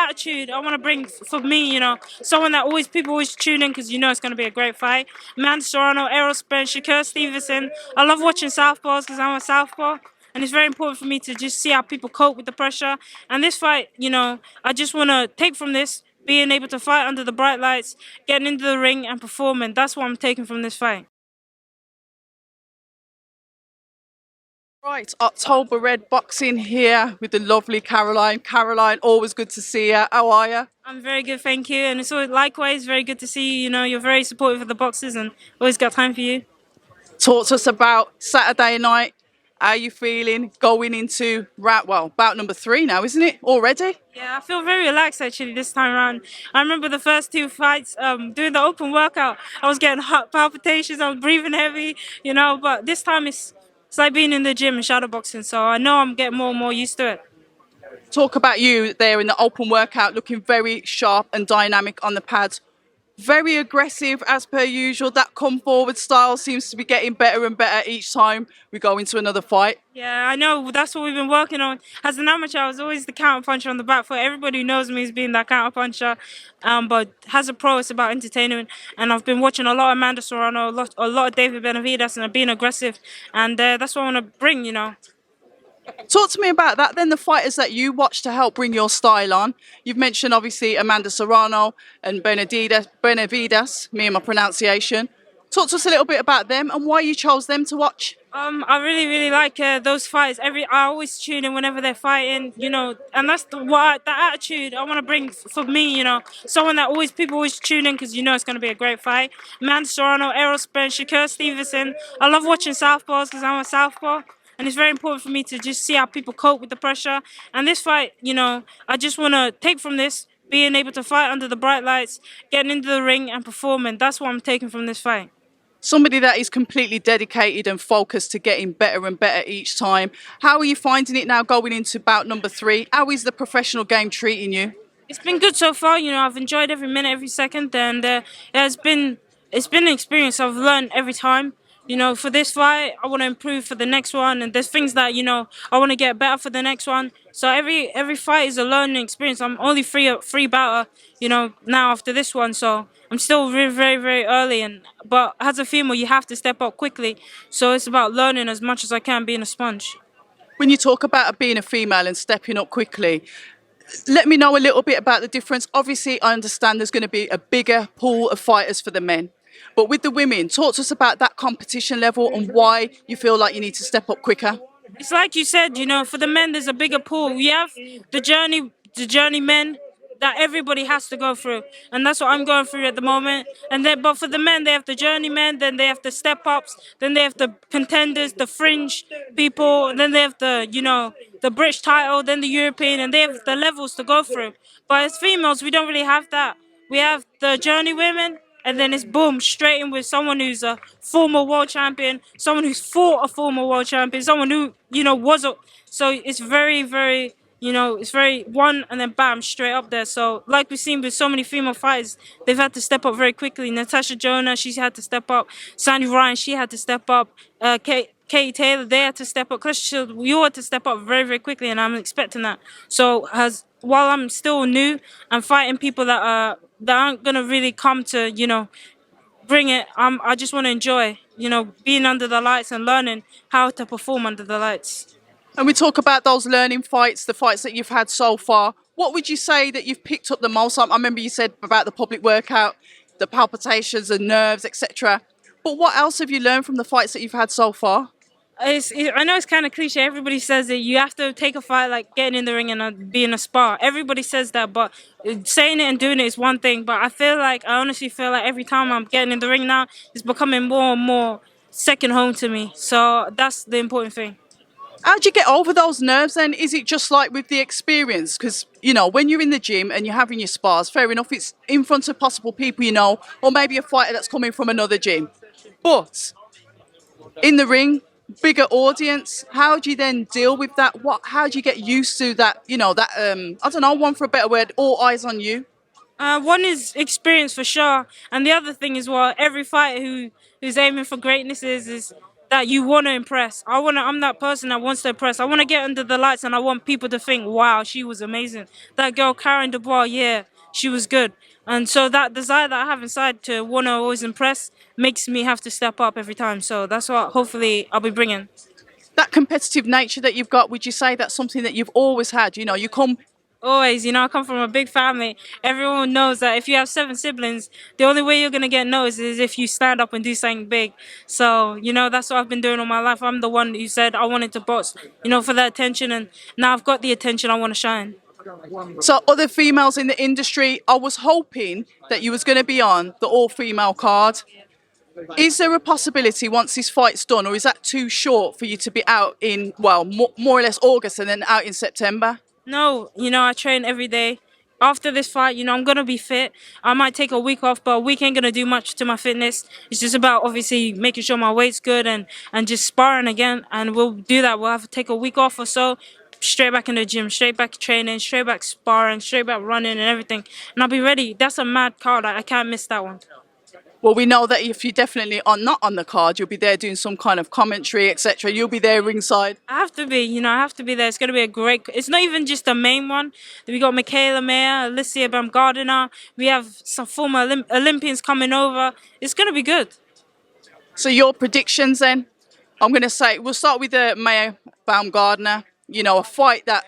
attitude I want to bring for me, someone that people always tune in because it's going to be a great fight. Amanda Serrano, Errol Spence, Shakur Stevenson. I love watching southpaws because I'm a southpaw. And it's very important for me to just see how people cope with the pressure. And this fight, I just want to take from this, being able to fight under the bright lights, getting into the ring and performing. That's what I'm taking from this fight. Right, October Red Boxing here with the lovely Caroline. Caroline, always good to see you. How are you? I'm very good, thank you. And it's always likewise very good to see you. You're very supportive of the boxers and always got time for you. Talk to us about Saturday night. How are you feeling going into bout number 3 now, isn't it? Already? Yeah, I feel very relaxed actually this time around. I remember the first 2 fights, doing the open workout. I was getting heart palpitations, I was breathing heavy, but this time it's like being in the gym and shadowboxing, so I know I'm getting more and more used to it. Talk about you there in the open workout, looking very sharp and dynamic on the pads. Very aggressive as per usual. That come forward style seems to be getting better and better each time we go into another fight. Yeah, I know. That's what we've been working on. As an amateur, I was always the counter puncher on the back foot. Everybody who knows me as being that counter puncher. But as a pro, it's about entertainment. And I've been watching a lot of Amanda Serrano, a lot of David Benavides, and being aggressive. And that's what I want to bring. Talk to me about that then, the fighters that you watch to help bring your style on. You've mentioned obviously Amanda Serrano and Benavides, me and my pronunciation. Talk to us a little bit about them and why you chose them to watch. I really, really like those fights. I always tune in whenever they're fighting, and that's the attitude I want to bring for me, someone that people always tune in because it's going to be a great fight. Amanda Serrano, Errol Spence, Shakur Stevenson. I love watching southpaws because I'm a southpaw. And it's very important for me to just see how people cope with the pressure. And this fight, I just want to take from this, being able to fight under the bright lights, getting into the ring and performing. That's what I'm taking from this fight. Somebody that is completely dedicated and focused to getting better and better each time. How are you finding it now going into bout number 3? How is the professional game treating you? It's been good so far. I've enjoyed every minute, every second. And it's been an experience. I've learned every time. For this fight, I want to improve for the next one, and there's things that I want to get better for the next one. So every fight is a learning experience. I'm only free bouter, now after this one. So I'm still very, very, very early, but as a female, you have to step up quickly. So it's about learning as much as I can, being a sponge. When you talk about being a female and stepping up quickly, let me know a little bit about the difference. Obviously, I understand there's going to be a bigger pool of fighters for the men. But with the women, talk to us about that competition level and why you feel like you need to step up quicker. It's like you said, for the men, there's a bigger pool. We have the journeymen that everybody has to go through. And that's what I'm going through at the moment. But for the men, they have the journeymen, then they have the step-ups, then they have the contenders, the fringe people, and then they have the British title, then the European, and they have the levels to go through. But as females, we don't really have that. We have the journey women, and then it's boom, straight in with someone who's a former world champion, someone who's fought a former world champion, someone who, was a... So it's very, very, it's very one and then bam, straight up there. So like we've seen with so many female fighters, they've had to step up very quickly. Natasha Jonah, she's had to step up. Sandy Ryan, she had to step up. Katie Taylor, they had to step up. Clash Shield, we all had to step up very, very quickly, and I'm expecting that. So while I'm still new, I'm fighting people that aren't gonna really come to bring it. I just want to enjoy being under the lights and learning how to perform under the lights. And we talk about those learning fights, the fights that you've had so far. What would you say that you've picked up the most? I remember you said about the public workout, the palpitations and nerves, etc. But what else have you learned from the fights that you've had so far? I know it's kind of cliche. Everybody says that you have to take a fight like getting in the ring and being a spar. Everybody says that, but saying it and doing it is one thing. But I honestly feel like every time I'm getting in the ring now, it's becoming more and more second home to me. So that's the important thing. How do you get over those nerves then? Is it just like with the experience? Because, when you're in the gym and you're having your spars, fair enough, it's in front of possible people or maybe a fighter that's coming from another gym. But in the ring, bigger audience, how do you then deal with that? How do you get used to that, I don't know, one for a better word, all eyes on you? One is experience for sure. And the other thing is every fighter who's aiming for greatness is that you want to impress. I'm that person that wants to impress. I want to get under the lights and I want people to think, wow, she was amazing. That girl, Caroline Dubios, yeah, she was good. And so that desire that I have inside to want to always impress makes me have to step up every time. So that's what hopefully I'll be bringing. That competitive nature that you've got, would you say that's something that you've always had? You know, you come. Always, I come from a big family. Everyone knows that if you have 7 siblings, the only way you're gonna get noticed is if you stand up and do something big. So, that's what I've been doing all my life. I'm the one who said I wanted to box, for that attention, and now I've got the attention. I want to shine. So other females in the industry, I was hoping that you was going to be on the all-female card. Is there a possibility once this fight's done, or is that too short for you to be out in, well, more or less August and then out in September? No, I train every day. After this fight, I'm gonna be fit. I might take a week off, but a week ain't gonna do much to my fitness. It's just about obviously making sure my weight's good and just sparring again. And we'll do that. We'll have to take a week off or so, straight back in the gym, straight back training, straight back sparring, straight back running and everything. And I'll be ready. That's a mad card. I can't miss that one. Well, we know that if you definitely are not on the card, you'll be there doing some kind of commentary, etc. You'll be there ringside. I have to be, I have to be there. It's going to be a great. It's not even just the main one. We got Michaela Mayer, Allfemale. We have some former Olympians coming over. It's going to be good. So your predictions then? I'm going to say, we'll start with the Mayorbaumgardner. A fight that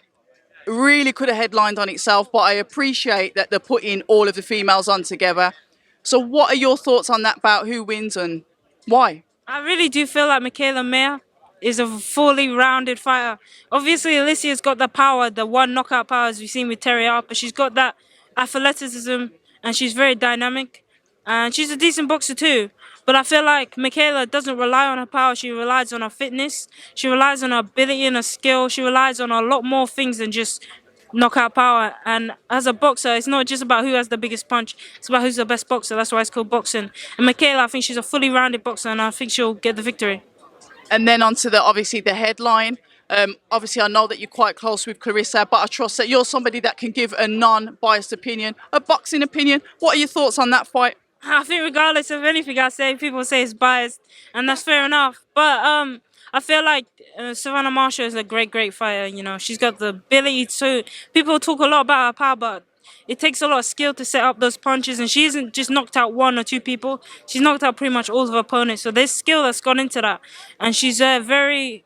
really could have headlined on itself, but I appreciate that they're putting all of the females on together. So what are your thoughts on that bout? Who wins and why? I really do feel like Michaela Mayer is a fully rounded fighter. Obviously, Alicia's got the power, the one knockout power as we've seen with Terry Harper. She's got that athleticism and she's very dynamic. And she's a decent boxer too. But I feel like Michaela doesn't rely on her power. She relies on her fitness. She relies on her ability and her skill. She relies on a lot more things than just knockout power. And as a boxer, it's not just about who has the biggest punch. It's about who's the best boxer. That's why it's called boxing. And Michaela, I think she's a fully rounded boxer, and I think she'll get the victory. And then onto obviously the headline. Obviously, I know that you're quite close with Clarissa, but I trust that you're somebody that can give a non-biased opinion, a boxing opinion. What are your thoughts on that fight? I think regardless of anything I say, people say it's biased, and that's fair enough. But I feel like Savannah Martial is a great fighter. She's got the ability to. People talk a lot about her power, but it takes a lot of skill to set up those punches, and she hasn't just knocked out one or two people. She's knocked out pretty much all of her opponents. So there's skill that's gone into that, and she's very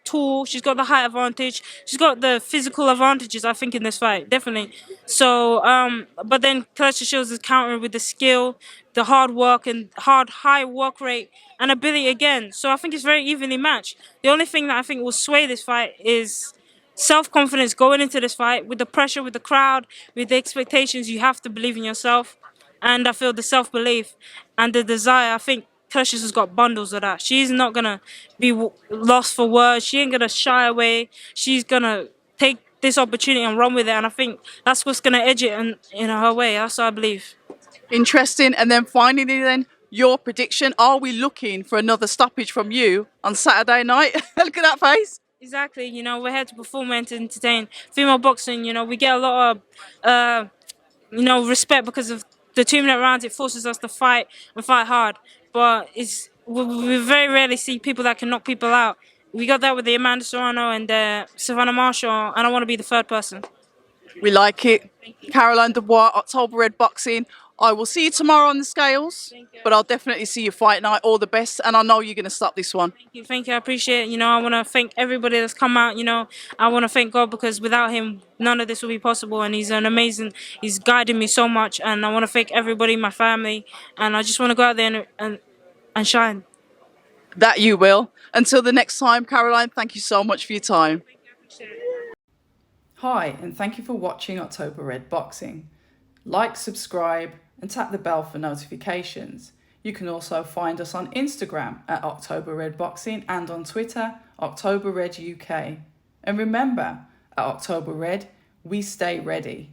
tall. She's got the height advantage. She's got the physical advantages, I think, in this fight, definitely. So, but then Clarissa Shields is countering with the skill, the hard work, and high work rate and ability again. So I think it's very evenly matched. The only thing that I think will sway this fight is self-confidence going into this fight with the pressure, with the crowd, with the expectations. You have to believe in yourself. And I feel the self-belief and the desire, I think Tertius has got bundles of that. She's not going to be lost for words. She ain't going to shy away. She's going to take this opportunity and run with it. And I think that's what's going to edge it in her way. That's what I believe. Interesting. And then finally then, your prediction. Are we looking for another stoppage from you on Saturday night? Look at that face. Exactly. We're here to perform and to entertain. Female boxing, we get a lot of, respect because of the 2-minute rounds. It forces us to fight and fight hard. But we very rarely see people that can knock people out. We got that with the Amanda Serrano and Savannah Martial, and I want to be the third person. We like it. Caroline Dubios, October Red Boxing. I will see you tomorrow on the scales, but I'll definitely see you fight night. All the best, and I know you're going to stop this one. Thank you. I appreciate it. I want to thank everybody that's come out. I want to thank God because without him, none of this would be possible. And he's guided me so much. And I want to thank everybody, my family, and I just want to go out there and shine. That you will. Until the next time, Caroline, thank you so much for your time. Hi, and thank you for watching October Red Boxing. Like, subscribe, and tap the bell for notifications. You can also find us on Instagram at October Red Boxing and on Twitter, October Red UK. And remember, at October Red, we stay ready.